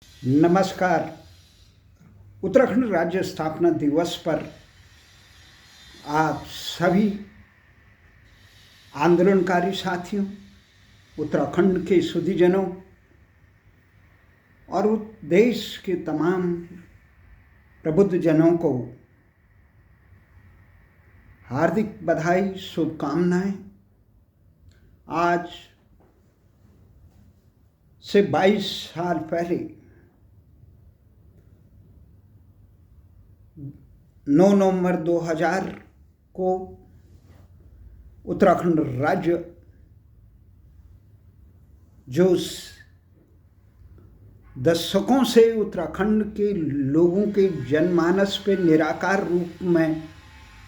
नमस्कार। उत्तराखंड राज्य स्थापना दिवस पर आप सभी आंदोलनकारी साथियों, उत्तराखंड के सुधीजनों और देश के तमाम प्रबुद्ध जनों को हार्दिक बधाई, शुभकामनाएं। आज से 22 साल पहले 9 नवंबर 2000 को उत्तराखंड राज्य जो दशकों से उत्तराखंड के लोगों के जनमानस पे निराकार रूप में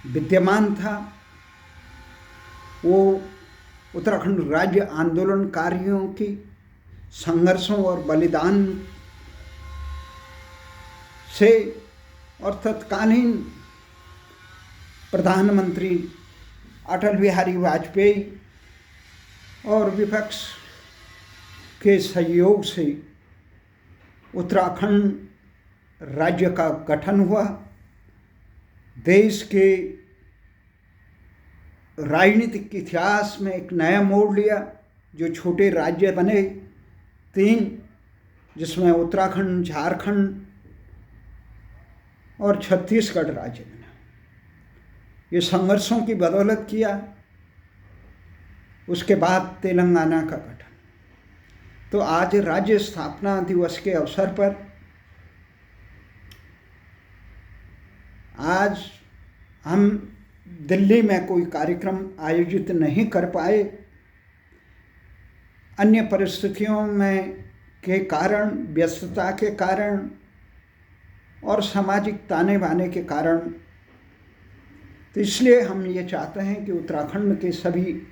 विद्यमान था, वो उत्तराखंड राज्य आंदोलनकारियों की संघर्षों और बलिदान से और तत्कालीन प्रधानमंत्री अटल बिहारी वाजपेयी और विपक्ष के सहयोग से उत्तराखंड राज्य का गठन हुआ। देश के राजनीतिक इतिहास में एक नया मोड़ लिया। जो छोटे राज्य बने 3, जिसमें उत्तराखंड, झारखंड और छत्तीसगढ़ राज्य बना। ये संघर्षों की बदौलत किया। उसके बाद तेलंगाना का गठन। तो आज राज्य स्थापना दिवस के अवसर पर आज हम दिल्ली में कोई कार्यक्रम आयोजित नहीं कर पाए। अन्य परिस्थितियों में के कारण, व्यस्तता के कारण और सामाजिक ताने बाने के कारण, तो इसलिए हम ये चाहते हैं कि उत्तराखंड के सभी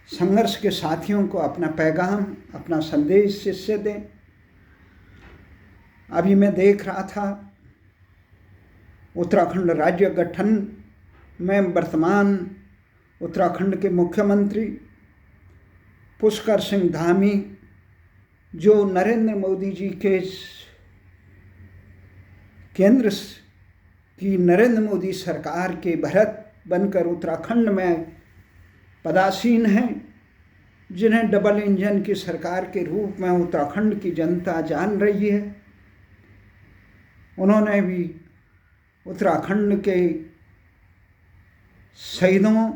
संघर्ष के साथियों को अपना पैगाम, अपना संदेश इससे दें। अभी मैं देख रहा था, उत्तराखंड राज्य गठन में वर्तमान उत्तराखंड के मुख्यमंत्री पुष्कर सिंह धामी, जो नरेंद्र मोदी जी के केंद्र की नरेंद्र मोदी सरकार के भरत बनकर उत्तराखंड में पदासीन हैं, जिन्हें डबल इंजन की सरकार के रूप में उत्तराखंड की जनता जान रही है। उन्होंने भी उत्तराखंड के शहीदों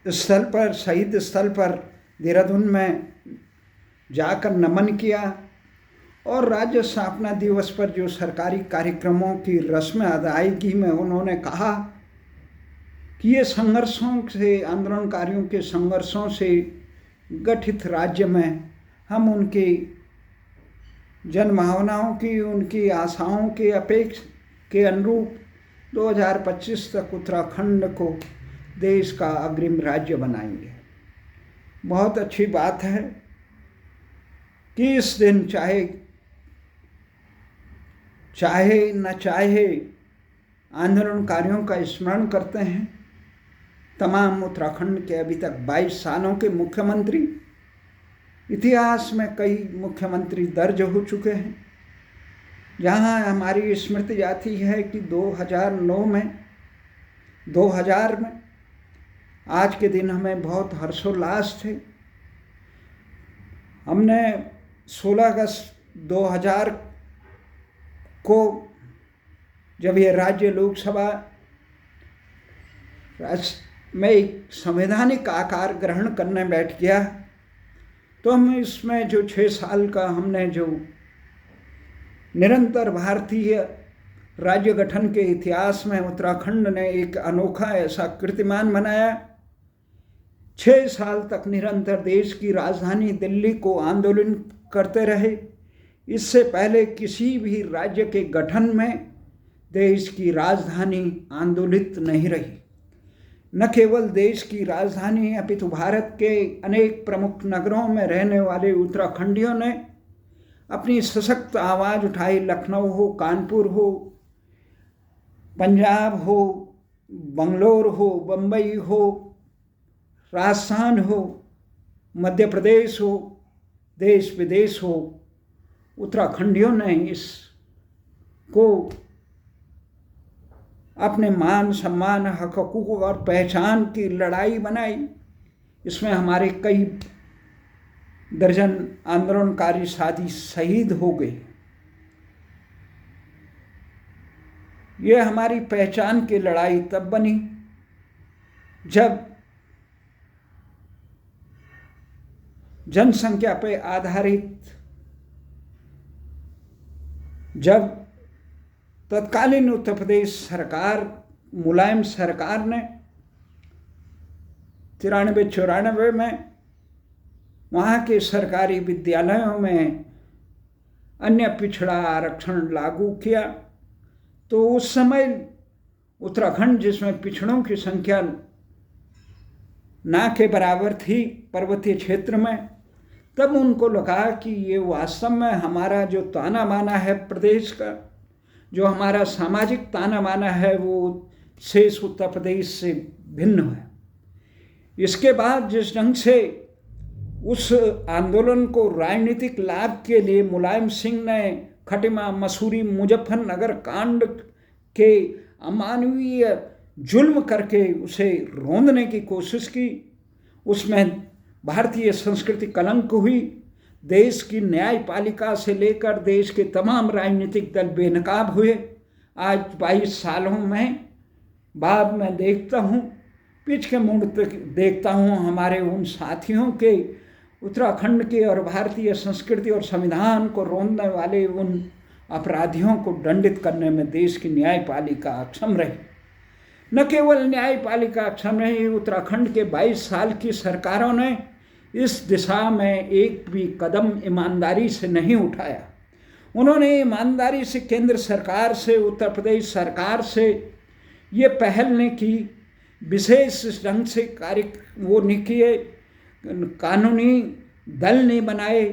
स्थल पर, शहीद स्थल पर देहरादून में जाकर नमन किया और राज्य स्थापना दिवस पर जो सरकारी कार्यक्रमों की रस्म अदायगी में उन्होंने कहा कि ये संघर्षों से, आंदोलनकारियों के संघर्षों से गठित राज्य में हम उनकी जनभावनाओं की, उनकी आशाओं के अपेक्षा के अनुरूप 2025 तक उत्तराखंड को देश का अग्रिम राज्य बनाएंगे। बहुत अच्छी बात है कि इस दिन चाहे न चाहे आंदोलनकारियों का स्मरण करते हैं। तमाम उत्तराखंड के अभी तक 22 सालों के मुख्यमंत्री, इतिहास में कई मुख्यमंत्री दर्ज हो चुके हैं। जहां हमारी स्मृति जाती है कि 2000 में आज के दिन हमें बहुत हर्षोल्लास थे। हमने 16 अगस्त 2000 को जब ये राज्य लोकसभा में एक संवैधानिक आकार ग्रहण करने बैठ गया, तो हम इसमें जो 6 साल का हमने जो निरंतर भारतीय राज्य गठन के इतिहास में उत्तराखंड ने एक अनोखा ऐसा कीर्तिमान बनाया। 6 साल तक निरंतर देश की राजधानी दिल्ली को आंदोलन करते रहे। इससे पहले किसी भी राज्य के गठन में देश की राजधानी आंदोलित नहीं रही। न केवल देश की राजधानी अपितु भारत के अनेक प्रमुख नगरों में रहने वाले उत्तराखंडियों ने अपनी सशक्त आवाज़ उठाई। लखनऊ हो, कानपुर हो, पंजाब हो, बंगलोर हो, बम्बई हो, राजस्थान हो, मध्य प्रदेश हो, देश विदेश हो, उत्तराखंडियों ने इसको अपने मान सम्मान, हक हकूक और पहचान की लड़ाई बनाई। इसमें हमारे कई दर्जन आंदोलनकारी साथी शहीद हो गए। ये हमारी पहचान की लड़ाई तब बनी जब जनसंख्या पर आधारित, जब तत्कालीन उत्तर प्रदेश सरकार, मुलायम सरकार ने 93-94 में वहाँ के सरकारी विद्यालयों में अन्य पिछड़ा आरक्षण लागू किया, तो उस समय उत्तराखंड, जिसमें पिछड़ों की संख्या ना के बराबर थी पर्वतीय क्षेत्र में, तब उनको लगा कि ये वास्तव में हमारा जो ताना बाना है प्रदेश का, जो हमारा सामाजिक ताना बाना है, वो शेष उत्तर प्रदेश से भिन्न है। इसके बाद जिस ढंग से उस आंदोलन को राजनीतिक लाभ के लिए मुलायम सिंह ने खटिमा, मसूरी, मुजफ्फरनगर कांड के अमानवीय जुल्म करके उसे रोंदने की कोशिश की, उसमें भारतीय संस्कृति कलंक हुई। देश की न्यायपालिका से लेकर देश के तमाम राजनीतिक दल बेनकाब हुए। आज 22 सालों में बाद मैं देखता हूँ, पीछ के मुड़ देखता हूँ हमारे उन साथियों के, उत्तराखंड के और भारतीय संस्कृति और संविधान को रोंदने वाले उन अपराधियों को दंडित करने में देश की न्यायपालिका अक्षम रही। न केवल न्यायपालिका अक्षम रही, उत्तराखंड के 22 साल की सरकारों ने इस दिशा में एक भी कदम ईमानदारी से नहीं उठाया। उन्होंने ईमानदारी से केंद्र सरकार से, उत्तर प्रदेश सरकार से ये पहल ने की, विशेष ढंग से कार्य वो नहीं किए, कानूनी दल नहीं बनाए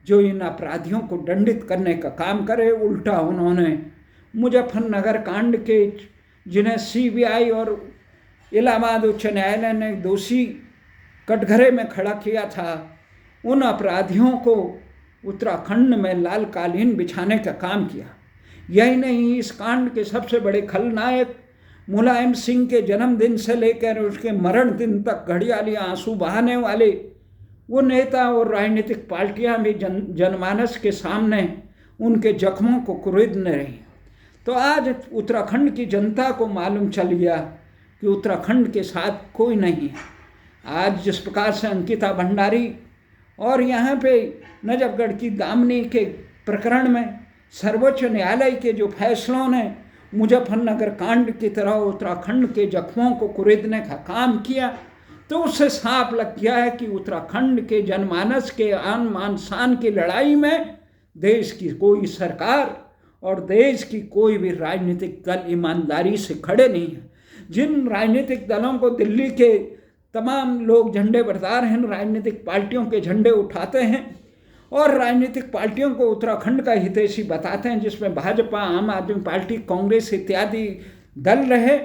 जो इन अपराधियों को दंडित करने का काम करे। उल्टा उन्होंने मुजफ्फरनगर कांड के, जिन्हें सीबीआई और इलाहाबाद उच्च न्यायालय ने दोषी कटघरे में खड़ा किया था, उन अपराधियों को उत्तराखंड में लाल कालीन बिछाने का काम किया। यही नहीं, इस कांड के सबसे बड़े खलनायक मुलायम सिंह के जन्मदिन से लेकर उसके मरण दिन तक घड़ियाली आंसू बहाने वाले वो नेता और राजनीतिक पार्टियां भी जनमानस के सामने उनके जख्मों को कुरेदने रही। तो आज उत्तराखंड की जनता को मालूम चल गया कि उत्तराखंड के साथ कोई नहीं है। आज जिस प्रकार से अंकिता भंडारी और यहाँ पे नजफगढ़ की दामनी के प्रकरण में सर्वोच्च न्यायालय के जो फैसलों ने मुजफ्फरनगर कांड की तरह उत्तराखंड के जख्मों को कुरेदने का काम किया, तो उससे साफ लग गया है कि उत्तराखंड के जनमानस के आन मान शान की लड़ाई में देश की कोई सरकार और देश की कोई भी राजनीतिक दल ईमानदारी से खड़े नहीं है। जिन राजनीतिक दलों को दिल्ली के तमाम लोग झंडे बरदार हैं, राजनीतिक पार्टियों के झंडे उठाते हैं और राजनीतिक पार्टियों को उत्तराखंड का हितैषी बताते हैं, जिसमें भाजपा, आम आदमी पार्टी, कांग्रेस इत्यादि दल रहे,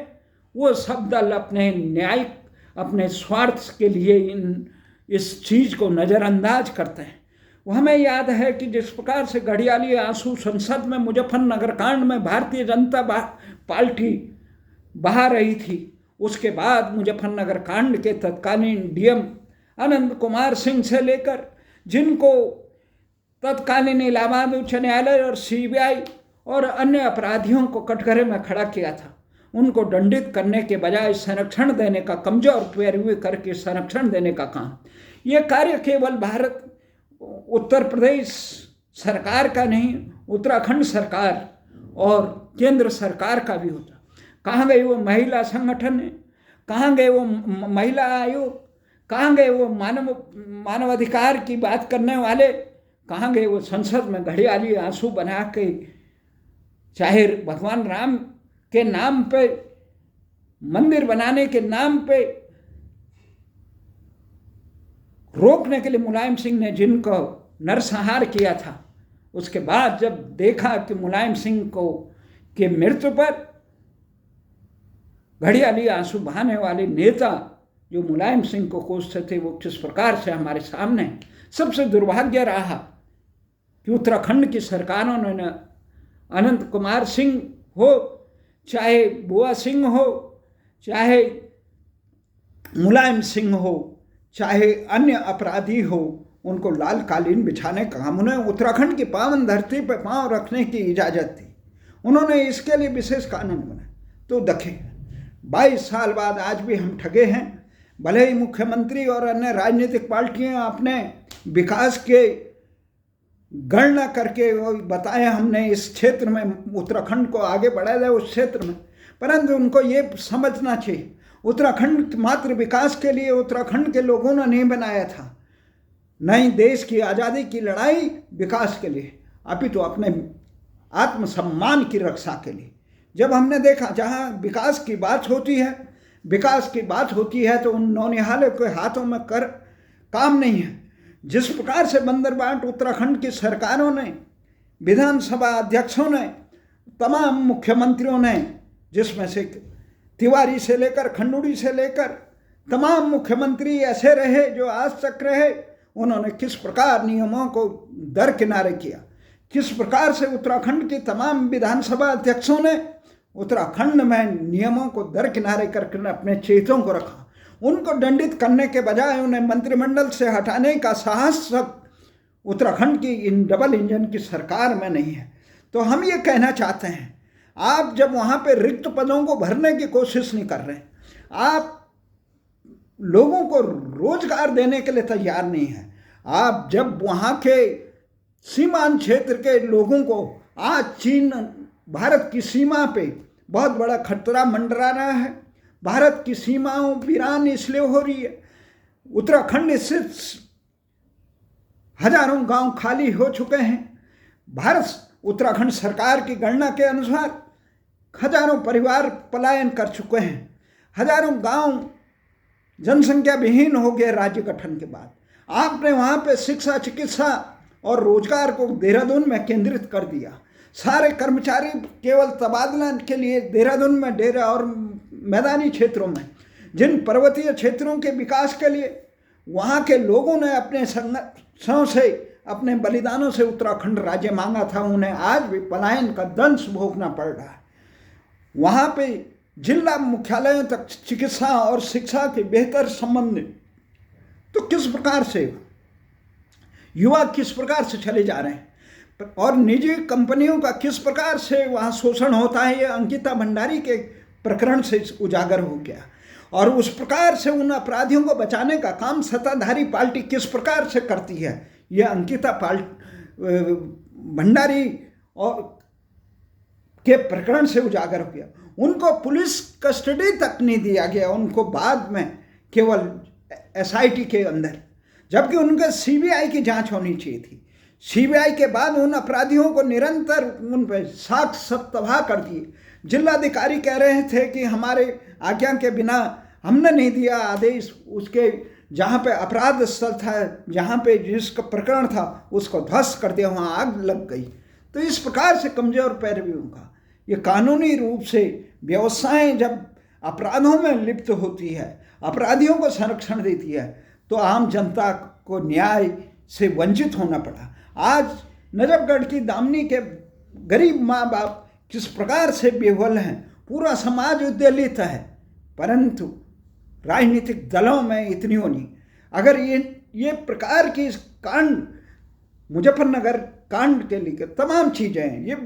वो सब दल अपने न्यायिक, अपने स्वार्थ के लिए इस चीज़ को नज़रअंदाज करते हैं। वो हमें याद है कि जिस प्रकार से घड़ियाली आंसू संसद में मुजफ्फरनगर कांड में भारतीय जनता पार्टी बहा रही थी, उसके बाद मुजफ्फरनगर कांड के तत्कालीन डीएम अनंत कुमार सिंह से लेकर जिनको तत्कालीन इलाहाबाद उच्च न्यायालय और सीबीआई और अन्य अपराधियों को कटघरे में खड़ा किया था, उनको दंडित करने के बजाय संरक्षण देने का, कमजोर पैरवी करके संरक्षण देने का काम, ये कार्य केवल भारत उत्तर प्रदेश सरकार का नहीं, उत्तराखंड सरकार और केंद्र सरकार का भी होता। कहाँ गए वो महिला संगठन, कहाँ गए वो महिला आयोग, कहाँ गए वो मानवाधिकार की बात करने वाले, कहाँ गए वो संसद में घड़ियाली आंसू बना के चाहे भगवान राम के नाम पे, मंदिर बनाने के नाम पे रोकने के लिए मुलायम सिंह ने जिनको नरसंहार किया था, उसके बाद जब देखा कि मुलायम सिंह को के मृत्यु पर घड़ियाली आंसू बहाने वाले नेता जो मुलायम सिंह को कोसते थे, वो किस प्रकार से हमारे सामने, सबसे दुर्भाग्य रहा कि उत्तराखंड की सरकारों ने अनंत कुमार सिंह हो, चाहे बुआ सिंह हो, चाहे मुलायम सिंह हो, चाहे अन्य अपराधी हो, उनको लाल कालीन बिछाने का काम, उन्हें उत्तराखंड की पावन धरती पर पांव रखने की इजाज़त दी। उन्होंने इसके लिए विशेष कानून बनाए। तो देखिए 22 साल बाद आज भी हम ठगे हैं। भले ही मुख्यमंत्री और अन्य राजनीतिक पार्टियां अपने विकास के गणना करके बताए हमने इस क्षेत्र में उत्तराखंड को आगे बढ़ाया जाए उस क्षेत्र में, परंतु उनको ये समझना चाहिए उत्तराखंड मात्र विकास के लिए उत्तराखंड के लोगों ने नहीं बनाया था, नहीं देश की आज़ादी की लड़ाई विकास के लिए, अपितु अपने आत्मसम्मान की रक्षा के लिए। जब हमने देखा जहाँ विकास की बात होती है तो उन नौनिहालों के हाथों में काम नहीं है। जिस प्रकार से बंदरबाट उत्तराखंड की सरकारों ने, विधानसभा अध्यक्षों ने, तमाम मुख्यमंत्रियों ने, जिसमें से तिवारी से लेकर खंडूड़ी से लेकर तमाम मुख्यमंत्री ऐसे रहे जो आज तक रहे, उन्होंने किस प्रकार नियमों को दरकिनारे किया, किस प्रकार से उत्तराखंड के तमाम विधानसभा अध्यक्षों ने उत्तराखंड में नियमों को दरकिनारे करके अपने चेतों को रखा। उनको दंडित करने के बजाय उन्हें मंत्रिमंडल से हटाने का साहस उत्तराखंड की इन डबल इंजन की सरकार में नहीं है। तो हम ये कहना चाहते हैं, आप जब वहाँ पे रिक्त पदों को भरने की कोशिश नहीं कर रहे, आप लोगों को रोजगार देने के लिए तैयार नहीं हैं, आप जब वहाँ के सीमांत क्षेत्र के लोगों को, आज चीन भारत की सीमा पे बहुत बड़ा खतरा मंडरा रहा है, भारत की सीमाओं वीरान इसलिए हो रही है, उत्तराखंड से हजारों गांव खाली हो चुके हैं। भारत उत्तराखंड सरकार की गणना के अनुसार हजारों परिवार पलायन कर चुके हैं, हजारों गांव जनसंख्या विहीन हो गए राज्य गठन के बाद। आपने वहाँ पे शिक्षा, चिकित्सा और रोजगार को देहरादून में केंद्रित कर दिया। सारे कर्मचारी केवल तबादला के लिए देहरादून में डेरा और मैदानी क्षेत्रों में, जिन पर्वतीय क्षेत्रों के विकास के लिए वहाँ के लोगों ने अपने संघर्षों से, अपने बलिदानों से उत्तराखंड राज्य मांगा था, उन्हें आज भी पलायन का दंश भोगना पड़ रहा है। वहाँ पे जिला मुख्यालयों तक चिकित्सा और शिक्षा के बेहतर संबंध, तो किस प्रकार से युवा किस प्रकार से चले जा रहे हैं और निजी कंपनियों का किस प्रकार से वहाँ शोषण होता है, ये अंकिता भंडारी के प्रकरण से उजागर हो गया। और उस प्रकार से उन अपराधियों को बचाने का काम सत्ताधारी पार्टी किस प्रकार से करती है, ये अंकिता भंडारी और के प्रकरण से उजागर हो गया। उनको पुलिस कस्टडी तक नहीं दिया गया, उनको बाद में केवल SIT के अंदर, जबकि उनके CBI की जांच होनी चाहिए थी। CBI के बाद उन अपराधियों को निरंतर उन पर साक्ष्य सब तबाह कर दिए। जिलाधिकारी कह रहे थे कि हमारे आज्ञा के बिना हमने नहीं दिया आदेश, उसके जहाँ पे अपराध स्थल था, जहाँ पे जिसका प्रकरण था, उसको ध्वस्त कर दिया, वहाँ आग लग गई। तो इस प्रकार से कमजोर पैरवियों का ये कानूनी रूप से व्यवस्थाएं जब अपराधों में लिप्त होती है, अपराधियों को संरक्षण देती है, तो आम जनता को न्याय से वंचित होना पड़ा। आज नजफगढ़ की दामनी के गरीब माँ बाप किस प्रकार से बेवल हैं, पूरा समाज उद्वेलित है, परंतु राजनीतिक दलों में इतनी होनी, अगर ये प्रकार की कांड, मुजफ्फरनगर कांड के लिए तमाम चीज़ें हैं, ये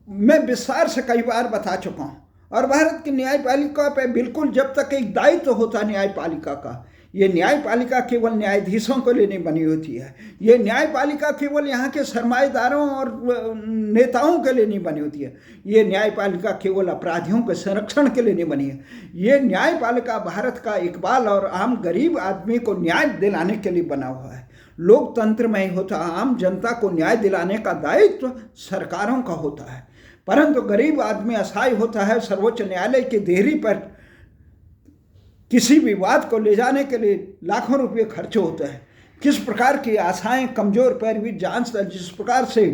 मैं विस्तार से कई बार बता चुका हूँ। और भारत की न्यायपालिका पे बिल्कुल जब तक एक दायित्व होता है न्यायपालिका का, ये न्यायपालिका केवल न्यायाधीशों को लिए नहीं बनी होती है, ये न्यायपालिका केवल यहाँ के सरमाएदारों और नेताओं के लिए नहीं बनी होती है, ये न्यायपालिका केवल अपराधियों के संरक्षण के लिए नहीं बनी है। ये न्यायपालिका भारत का इकबाल और आम गरीब आदमी को न्याय दिलाने के लिए बना हुआ है। लोकतंत्र में ही होता है, आम जनता को न्याय दिलाने का दायित्व सरकारों का होता है, परंतु गरीब आदमी असहाय होता है। सर्वोच्च न्यायालय की देहरी पर किसी विवाद को ले जाने के लिए लाखों रुपये खर्च होते हैं। किस प्रकार की आशाएं, कमजोर पैरवी जांच, जिस प्रकार से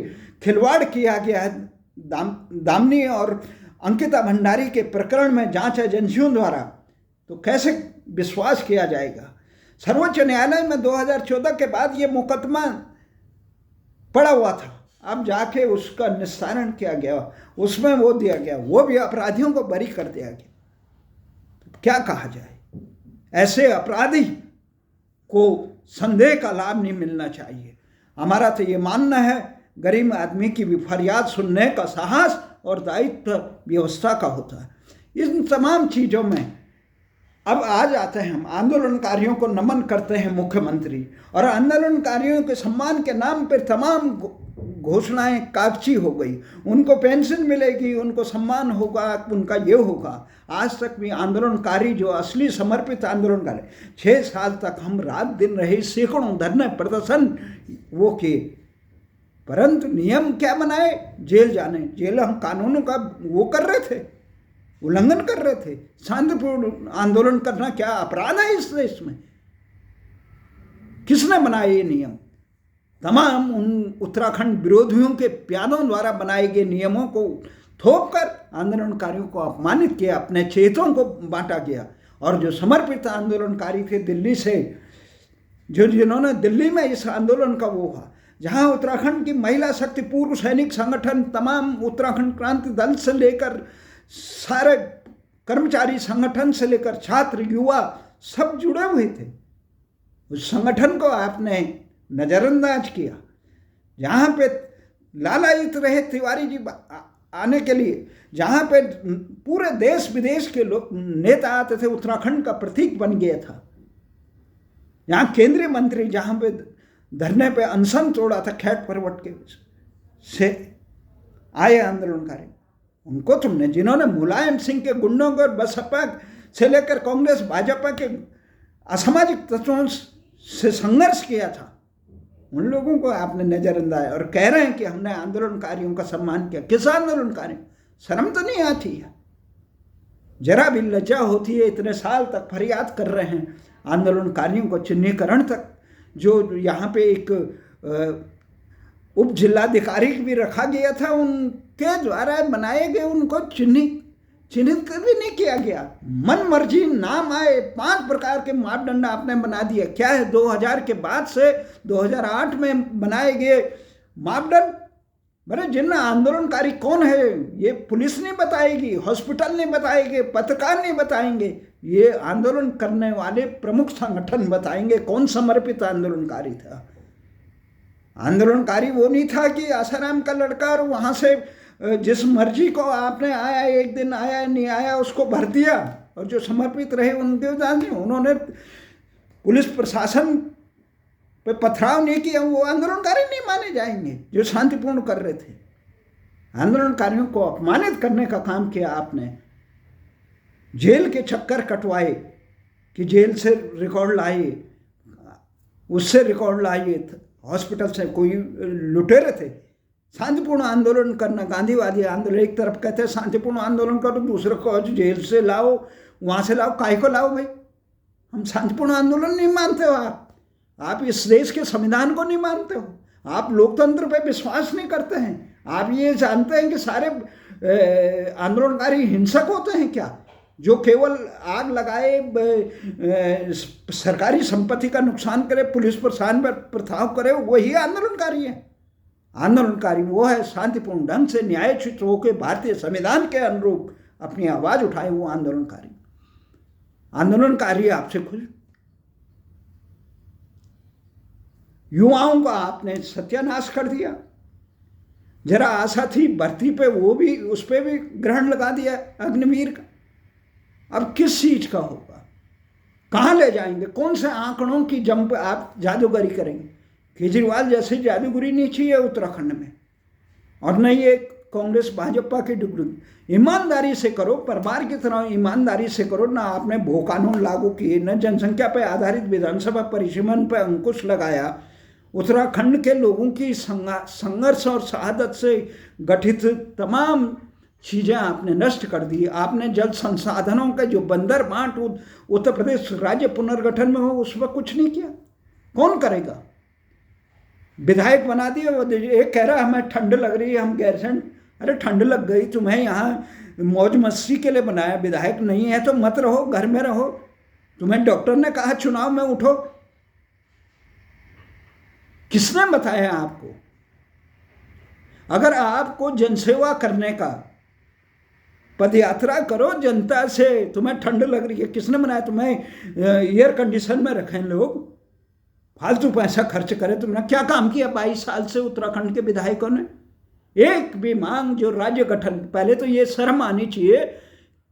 खिलवाड़ किया गया है दामनी और अंकिता भंडारी के प्रकरण में जांच एजेंसियों द्वारा, तो कैसे विश्वास किया जाएगा। सर्वोच्च न्यायालय में 2014 के बाद ये मुकदमा पड़ा हुआ था, अब जाके उसका निस्तारण किया गया, उसमें वो दिया गया, वो भी अपराधियों को बरी कर दिया गया। क्या कहा जाए, ऐसे अपराधी को संदेह का लाभ नहीं मिलना चाहिए। हमारा तो ये मानना है गरीब आदमी की भी फरियाद सुनने का साहस और दायित्व व्यवस्था का होता है। इन तमाम चीज़ों में अब आ जाते हैं हम, आंदोलनकारियों को नमन करते हैं मुख्यमंत्री, और आंदोलनकारियों के सम्मान के नाम पर तमाम घोषणाएं कागजी हो गई। उनको पेंशन मिलेगी, उनको सम्मान होगा, उनका ये होगा। आज तक भी आंदोलनकारी जो असली समर्पित आंदोलनकारी, 6 साल तक हम रात दिन रहे, सैकड़ों धरने प्रदर्शन वो किए, परंतु नियम क्या बनाए, जेल जाने। जेल हम कानूनों का वो कर रहे थे, उल्लंघन कर रहे थे। शांतिपूर्ण आंदोलन करना क्या अपराध है इस देश में? किसने बनाए ये नियम? तमाम उन उत्तराखंड विरोधियों के प्यादों द्वारा बनाए गए नियमों को थोपकर आंदोलनकारियों को अपमानित किया, अपने चेतों को बांटा गया। और जो समर्पित आंदोलनकारी थे दिल्ली से, जिन्होंने दिल्ली में इस आंदोलन का वो हुआ, जहाँ उत्तराखंड की महिला शक्ति, पूर्व सैनिक संगठन, तमाम उत्तराखंड क्रांति दल से लेकर सारे कर्मचारी संगठन से लेकर छात्र युवा सब जुड़े हुए थे। उस संगठन को आपने नज़रअंदाज किया। जहाँ पे लालायित रहे तिवारी जी आने के लिए, जहाँ पे पूरे देश विदेश के लोग नेता आते थे, उत्तराखंड का प्रतीक बन गया था। यहाँ केंद्रीय मंत्री जहाँ पे धरने पे अनशन तोड़ा था खैट पर्वत के से आए आंदोलनकारी, उनको तुमने, जिन्होंने मुलायम सिंह के गुंडों को बसपा से लेकर कांग्रेस भाजपा के असामाजिक तत्वों से संघर्ष किया था, उन लोगों को आपने नज़रअंदाज, और कह रहे हैं कि हमने आंदोलनकारियों का सम्मान किया। किस आंदोलनकारी? शर्म तो नहीं आती है? जरा भी लज्जा होती है? इतने साल तक फरियाद कर रहे हैं आंदोलनकारियों को चिन्हीकरण तक, जो यहाँ पे एक उप जिलाधिकारी भी रखा गया था, उनके द्वारा बनाए गए उनको चिन्हित भी नहीं किया गया। मन मर्जी नाम आए, 5 प्रकार के मापदंड आपने बना दिया। क्या है 2000 के बाद से 2008 में बनाए गए मापदंड? मेरे जिन आंदोलनकारी कौन है ये पुलिस नहीं बताएगी, हॉस्पिटल नहीं बताएंगे, पत्रकार नहीं बताएंगे, ये आंदोलन करने वाले प्रमुख संगठन बताएंगे कौन समर्पित आंदोलनकारी था। आंदोलनकारी वो नहीं था कि आसाराम का लड़का और वहाँ से जिस मर्जी को आपने आया, एक दिन आया नहीं आया उसको भर दिया, और जो समर्पित रहे उनके जान, उन्होंने पुलिस प्रशासन पे पथराव नहीं किया, वो आंदोलनकारी नहीं माने जाएंगे जो शांतिपूर्ण कर रहे थे। आंदोलनकारियों को अपमानित करने का काम किया आपने। जेल के चक्कर कटवाए कि जेल से रिकॉर्ड लाइए, उससे रिकॉर्ड लाइए, हॉस्पिटल से कोई लुटेरे थे। शांतिपूर्ण आंदोलन करना, गांधीवादी आंदोलन, एक तरफ कहते हैं शांतिपूर्ण आंदोलन करो, दूसरे को जेल से लाओ, वहाँ से लाओ, काहे को लाओ भाई? हम शांतिपूर्ण आंदोलन नहीं मानते हो आप इस देश के संविधान को नहीं मानते हो, आप लोकतंत्र पे विश्वास नहीं करते हैं। आप ये जानते हैं कि सारे आंदोलनकारी हिंसक होते हैं क्या? जो केवल आग लगाए, सरकारी संपत्ति का नुकसान करे, पुलिस प्रशासन पर प्रताव करे, वही आंदोलनकारी है। आंदोलनकारी वो है शांतिपूर्ण ढंग से न्यायोचित होकर भारतीय संविधान के अनुरूप अपनी आवाज़ उठाए, वो आंदोलनकारी। आंदोलनकारी आपसे खुश। युवाओं का आपने सत्यानाश कर दिया। जरा आशा थी भर्ती पे, वो भी, उस पर भी ग्रहण लगा दिया अग्निवीर का। अब किस चीज का होगा? कहाँ ले जाएंगे? कौन से आंकड़ों की जम पे आप जादूगरी करेंगे? केजरीवाल जैसे जादूगरी नहीं चाहिए उत्तराखंड में, और नहीं ये कांग्रेस भाजपा की डुगडुगी। ईमानदारी से करो, परिवार की तरह ईमानदारी से करो ना। आपने भू कानून लागू किए, न जनसंख्या पर आधारित विधानसभा परिसीमन पर अंकुश लगाया, उत्तराखंड के लोगों की संघर्ष और शहादत से गठित तमाम चीज़ें आपने नष्ट कर दी। आपने जल संसाधनों का जो बंदर बांट उत्तर प्रदेश राज्य पुनर्गठन में हो, उस पर कुछ नहीं किया। कौन करेगा? विधायक बना दिए। एक कह रहा है हमें ठंड लग रही है, हम गैरसैंण। अरे ठंड लग गई तुम्हें, यहाँ मौज मस्ती के लिए बनाया। विधायक नहीं है तो मत रहो, घर में रहो। तुम्हें डॉक्टर ने कहा चुनाव में उठो, किसने बताया आपको? अगर आपको जनसेवा करने का, पद यात्रा करो जनता से, तुम्हें ठंड लग रही है, किसने बनाया तुम्हें एयर कंडीशन में रखें लोग, फालतू पैसा खर्च करे? तुमने क्या काम किया 22 साल से उत्तराखंड के विधायकों ने? एक भी मांग जो राज्य गठन, पहले तो ये शर्म आनी चाहिए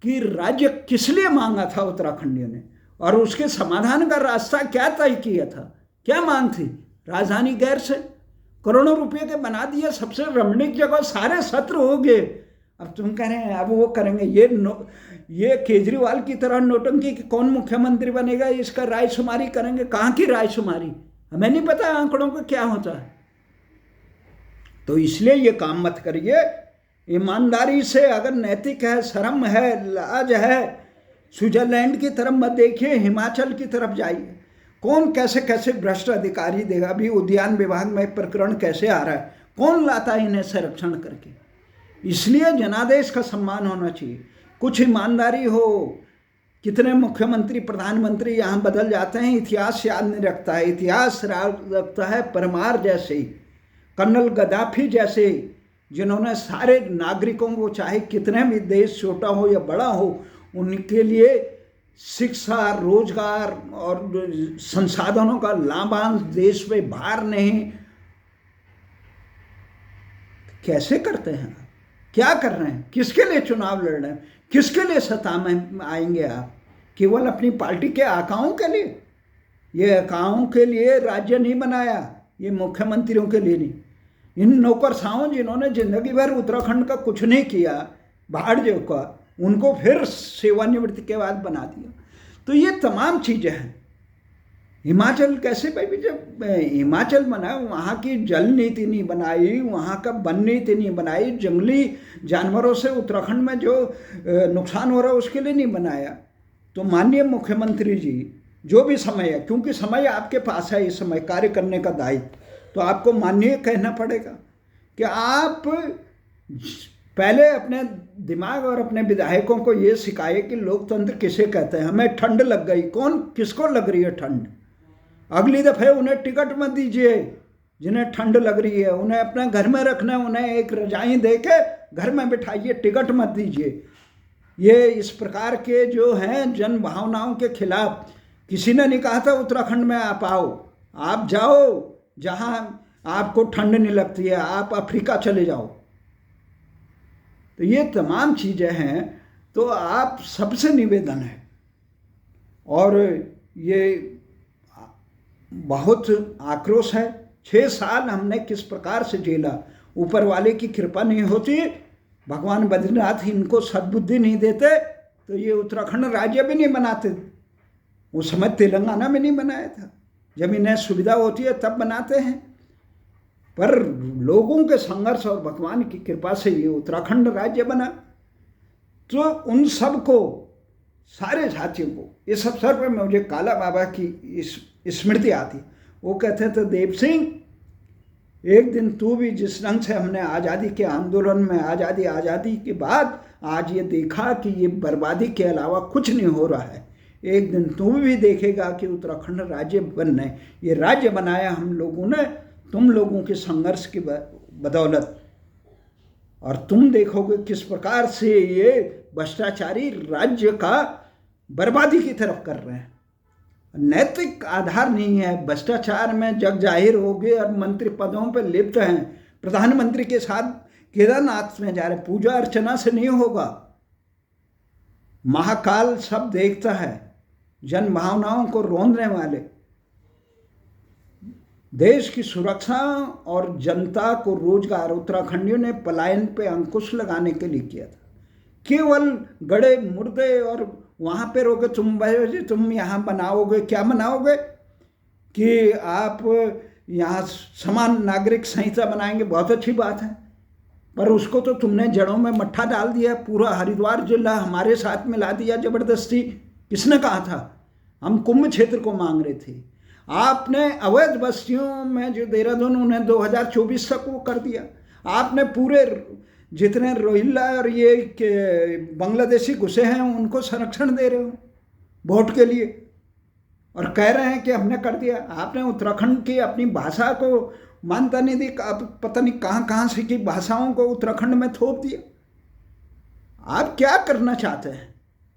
कि राज्य किस लिए मांगा था उत्तराखंडियों ने, और उसके समाधान का रास्ता क्या तय किया था, क्या मांग थी? राजधानी गैर से करोड़ों रुपए के बना दिए, सबसे रमणीक जगह, सारे सत्र हो गए। अब तुम कह रहे हैं अब वो करेंगे, ये केजरीवाल की तरह नोटंकी कि कौन मुख्यमंत्री बनेगा इसका रायशुमारी करेंगे। कहाँ की रायशुमारी? हमें नहीं पता आंकड़ों का क्या होता है। तो इसलिए ये काम मत करिए। ईमानदारी से, अगर नैतिक है, शर्म है, लाज है, स्विट्जरलैंड की तरफ मत देखिए, हिमाचल की तरफ जाइए। कौन कैसे कैसे भ्रष्ट अधिकारी देगा? अभी उद्यान विभाग में एक प्रकरण कैसे आ रहा है, कौन लाता है इन्हें संरक्षण करके? इसलिए जनादेश का सम्मान होना चाहिए, कुछ ईमानदारी हो। कितने मुख्यमंत्री प्रधानमंत्री यहाँ बदल जाते हैं, इतिहास याद नहीं रखता है। इतिहास रखता है परमार जैसे, कर्नल गद्दाफी जैसे, जिन्होंने सारे नागरिकों को, चाहे कितने भी देश छोटा हो या बड़ा हो, उनके लिए शिक्षा, रोजगार और संसाधनों का लाभांश देश पे भार नहीं। कैसे करते हैं? क्या कर रहे हैं? किसके लिए चुनाव लड़ रहे हैं? किसके लिए सत्ता में आएंगे आप? केवल अपनी पार्टी के आकाओं के लिए? ये आकाओं के लिए राज्य नहीं बनाया, ये मुख्यमंत्रियों के लिए नहीं। इन नौकरशाहों जिन्होंने जिंदगी भर उत्तराखंड का कुछ नहीं किया, भाड़जे का, उनको फिर सेवानिवृत्ति के बाद बना दिया। तो ये तमाम चीज़ें हैं। हिमाचल कैसे भाई? जब हिमाचल बना, वहाँ की जल नीति नहीं बनाई, वहाँ का वन नीति नहीं बनाई, जंगली जानवरों से उत्तराखंड में जो नुकसान हो रहा है उसके लिए नहीं बनाया। तो माननीय मुख्यमंत्री जी, जो भी समय है, क्योंकि समय आपके पास है, इस समय कार्य करने का दायित्व, तो आपको माननीय कहना पड़ेगा कि आप पहले अपने दिमाग और अपने विधायकों को ये सिखाए कि लोकतंत्र किसे कहते हैं। हमें ठंड लग गई, कौन किसको लग रही है ठंड? अगली दफ़े उन्हें टिकट मत दीजिए। जिन्हें ठंड लग रही है उन्हें अपने घर में रखना, उन्हें एक रजाई दे के घर में बिठाइए, टिकट मत दीजिए। ये इस प्रकार के जो हैं जन भावनाओं के खिलाफ, किसी ने नहीं कहा था उत्तराखंड में आप आओ, आप जाओ जहां आपको ठंड नहीं लगती है, आप अफ्रीका चले जाओ। तो ये तमाम चीज़ें हैं। तो आप सबसे निवेदन है, और ये बहुत आक्रोश है। 6 साल हमने किस प्रकार से झेला, ऊपर वाले की कृपा नहीं होती, भगवान बद्रीनाथ इनको सद्बुद्धि नहीं देते तो ये उत्तराखंड राज्य भी नहीं बनाते। उस समय तेलंगाना में नहीं बनाया था, जब इन्हें सुविधा होती है तब बनाते हैं। पर लोगों के संघर्ष और भगवान की कृपा से ये उत्तराखंड राज्य बना। तो उन सब को, सारे साथियों को, इस अवसर पर मुझे काला बाबा की स्मृति आती। वो कहते थे, देव सिंह, एक दिन तू भी जिस ढंग से हमने आज़ादी के आंदोलन में, आज़ादी के बाद आज ये देखा कि ये बर्बादी के अलावा कुछ नहीं हो रहा है, एक दिन तू भी देखेगा कि उत्तराखंड राज्य बनना है। ये राज्य बनाया हम लोगों ने, तुम लोगों के संघर्ष की बदौलत, और तुम देखोगे किस प्रकार से ये भ्रष्टाचारी राज्य का बर्बादी की तरफ कर रहे हैं। नैतिक आधार नहीं है, भ्रष्टाचार में जग जाहिर हो गए और मंत्री पदों पर लिप्त हैं। प्रधानमंत्री के साथ केदारनाथ में जा रहे, पूजा अर्चना से नहीं होगा। महाकाल सब देखता है, जन भावनाओं को रोंदने वाले, देश की सुरक्षा और जनता को रोजगार, उत्तराखंडियों ने पलायन पे अंकुश लगाने के लिए किया था। केवल गड़े मुर्दे और वहाँ पे रोके, तुम यहाँ बनाओगे, क्या बनाओगे कि आप यहाँ समान नागरिक संहिता बनाएंगे, बहुत अच्छी बात है, पर उसको तो तुमने जड़ों में मट्ठा डाल दिया। पूरा हरिद्वार जिला हमारे साथ में ला दिया जबरदस्ती। किसने कहा था? हम कुंभ क्षेत्र को मांग रहे थे। आपने अवैध बस्तियों में जो देहरादून, उन्हें 2024 तक वो कर दिया। आपने पूरे जितने रोहिल्ला और ये बांग्लादेशी घुसे हैं उनको संरक्षण दे रहे हो वोट के लिए, और कह रहे हैं कि हमने कर दिया। आपने उत्तराखंड की अपनी भाषा को मानता नहीं थी, पता नहीं कहाँ कहाँ से की भाषाओं को उत्तराखंड में थोप दिया। आप क्या करना चाहते हैं?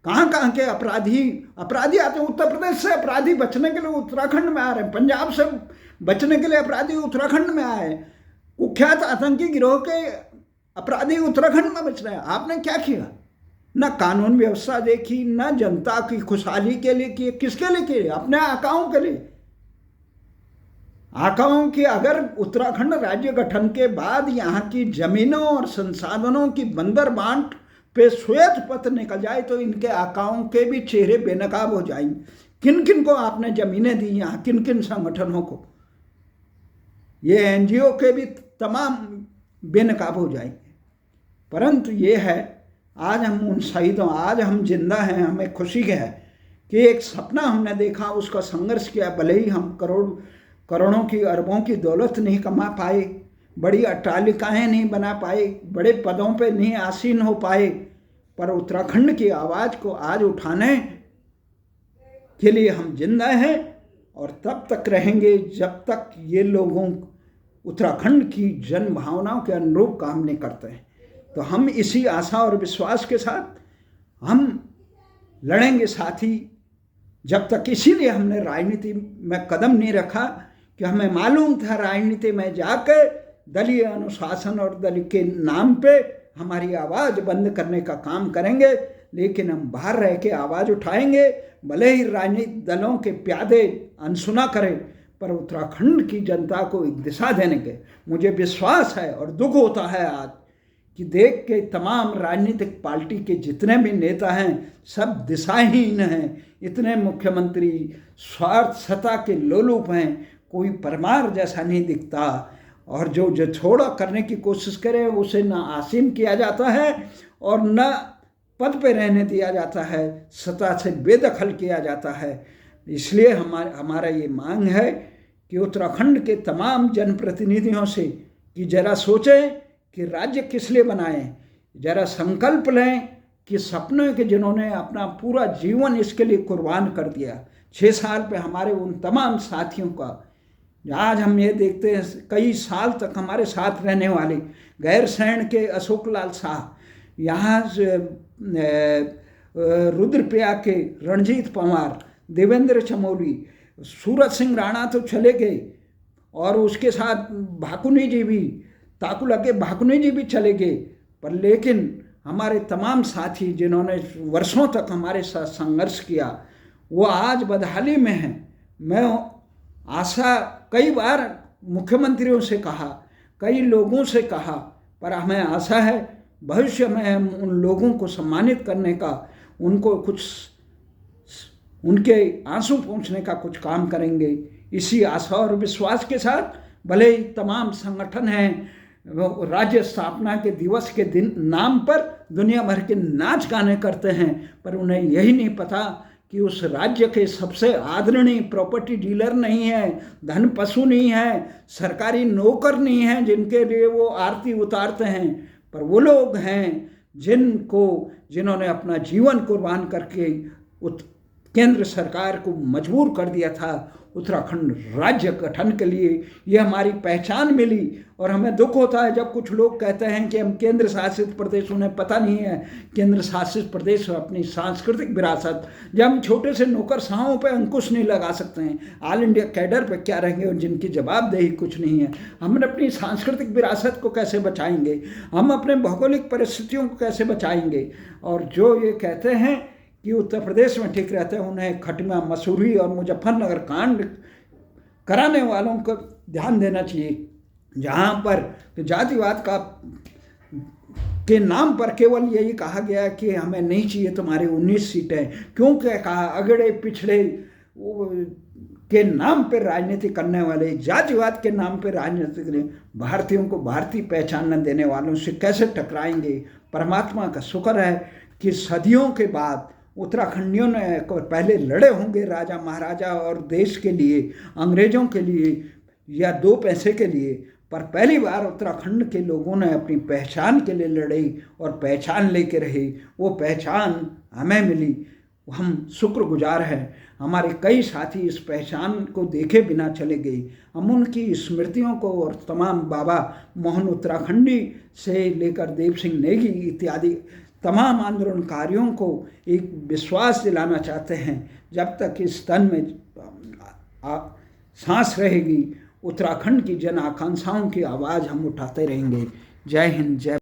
कहाँ कहाँ के अपराधी आते हैं। उत्तर प्रदेश से अपराधी बचने के लिए उत्तराखंड में आ रहे हैं, पंजाब से बचने के लिए अपराधी उत्तराखंड में आए, कुख्यात आतंकी गिरोह के अपराधी उत्तराखंड में बच रहे हैं। आपने क्या किया? न कानून व्यवस्था देखी, न जनता की खुशहाली के लिए किए। किसके लिए किए? अपने आकाओं के लिए। आकाओं की अगर उत्तराखंड राज्य गठन के बाद यहाँ की जमीनों और संसाधनों की बंदर बांट पे श्वेत पत्र निकल जाए तो इनके आकाओं के भी चेहरे बेनकाब हो जाएंगे। किन किन को आपने जमीनें दी यहाँ, किन किन संगठनों को? ये एनजीओ के भी तमाम बेनकाब हो जाएंगे। परंतु ये है, आज हम उन शहीदों, आज हम जिंदा हैं, हमें खुशी है कि एक सपना हमने देखा, उसका संघर्ष किया। भले ही हम करोड़ों की अरबों की दौलत नहीं कमा पाए, बड़ी अट्टालिकाएं नहीं बना पाए, बड़े पदों पे नहीं आसीन हो पाए, पर उत्तराखंड की आवाज़ को आज उठाने के लिए हम जिंदा हैं और तब तक रहेंगे जब तक ये लोगों उत्तराखंड की जन भावनाओं के अनुरूप काम नहीं करते हैं। तो हम इसी आशा और विश्वास के साथ हम लड़ेंगे साथी, जब तक। इसीलिए हमने राजनीति में कदम नहीं रखा कि हमें मालूम था राजनीति में जाकर दलीय अनुशासन और दल के नाम पे हमारी आवाज़ बंद करने का काम करेंगे, लेकिन हम बाहर रह के आवाज़ उठाएंगे। भले ही राजनीतिक दलों के प्यादे अनसुना करें, पर उत्तराखंड की जनता को एक दिशा देने के मुझे विश्वास है। और दुख होता है आज कि देख के तमाम राजनीतिक पार्टी के जितने भी नेता हैं सब दिशाहीन हैं। इतने मुख्यमंत्री स्वार्थ सत्ता के लोलुप हैं, कोई परमार जैसा नहीं दिखता। और जो छोड़ा करने की कोशिश करे उसे ना आसीन किया जाता है और न पद पे रहने दिया जाता है, सत्ता से बेदखल किया जाता है। इसलिए हमारा ये मांग है कि उत्तराखंड के तमाम जनप्रतिनिधियों से कि जरा सोचें कि राज्य किस लिए बनाएं, जरा संकल्प लें कि सपने के जिन्होंने अपना पूरा जीवन इसके लिए कुर्बान कर दिया। 6 साल पे हमारे उन तमाम साथियों का आज हम ये देखते हैं, कई साल तक हमारे साथ रहने वाले गैरसैंण के अशोक लाल शाह, यहाँ रुद्रप्रयाग के रणजीत पंवार, देवेंद्र चमोली, सूरज सिंह राणा तो चले गए और उसके साथ भाकुनी जी भी, ताकुला के भाकुनी जी भी चले गए। पर लेकिन हमारे तमाम साथी जिन्होंने वर्षों तक हमारे साथ संघर्ष किया वो आज बदहाली में हैं। मैं आशा कई बार मुख्यमंत्रियों से कहा, कई लोगों से कहा, पर हमें आशा है भविष्य में हम उन लोगों को सम्मानित करने का, उनको कुछ उनके आंसू पोंछने का कुछ काम करेंगे। इसी आशा और विश्वास के साथ भले ही तमाम संगठन हैं राज्य स्थापना के दिवस के दिन नाम पर दुनिया भर के नाच गाने करते हैं, पर उन्हें यही नहीं पता कि उस राज्य के सबसे आदरणीय प्रॉपर्टी डीलर नहीं है, धन पशु नहीं है, सरकारी नौकर नहीं है जिनके लिए वो आरती उतारते हैं, पर वो लोग हैं जिन्होंने अपना जीवन कुर्बान करके केंद्र सरकार को मजबूर कर दिया था उत्तराखंड राज्य गठन के लिए। ये हमारी पहचान मिली और हमें दुख होता है जब कुछ लोग कहते हैं कि हम केंद्र शासित प्रदेश, उन्हें पता नहीं है केंद्र शासित प्रदेश अपनी सांस्कृतिक विरासत, जब हम छोटे से नौकरशाहों पे अंकुश नहीं लगा सकते हैं, ऑल इंडिया कैडर पे क्या रहेंगे और जिनकी जवाबदेही कुछ नहीं है, हम अपनी सांस्कृतिक विरासत को कैसे बचाएंगे, हम अपने भौगोलिक परिस्थितियों को कैसे बचाएंगे। और जो ये कहते हैं कि उत्तर प्रदेश में ठीक रहते हैं, उन्हें खटिमा, मसूरी और मुजफ्फरनगर कांड कराने वालों को ध्यान देना चाहिए, जहाँ पर जातिवाद के नाम पर केवल यही कहा गया कि हमें नहीं चाहिए तुम्हारी 19 सीटें। क्यों क्या कहा? अगड़े पिछड़े के नाम पर राजनीति करने वाले, जातिवाद के नाम पर राजनीति करने भारतीयों को भारतीय पहचान न देने वालों से कैसे टकराएंगे। परमात्मा का शुक्र है कि सदियों के बाद उत्तराखंडियों ने पहले लड़े होंगे राजा महाराजा और देश के लिए, अंग्रेजों के लिए या 2 पैसे के लिए, पर पहली बार उत्तराखंड के लोगों ने अपनी पहचान के लिए लड़े और पहचान लेके रहे। वो पहचान हमें मिली, हम शुक्रगुजार हैं। हमारे कई साथी इस पहचान को देखे बिना चले गए। हम उनकी स्मृतियों को और तमाम बाबा मोहन उत्तराखंडी से लेकर देव सिंह नेगी इत्यादि तमाम आंदोलनकारियों को एक विश्वास दिलाना चाहते हैं, जब तक इस तन में सांस रहेगी उत्तराखंड की जन आकांक्षाओं की आवाज़ हम उठाते रहेंगे। जय हिंद, जय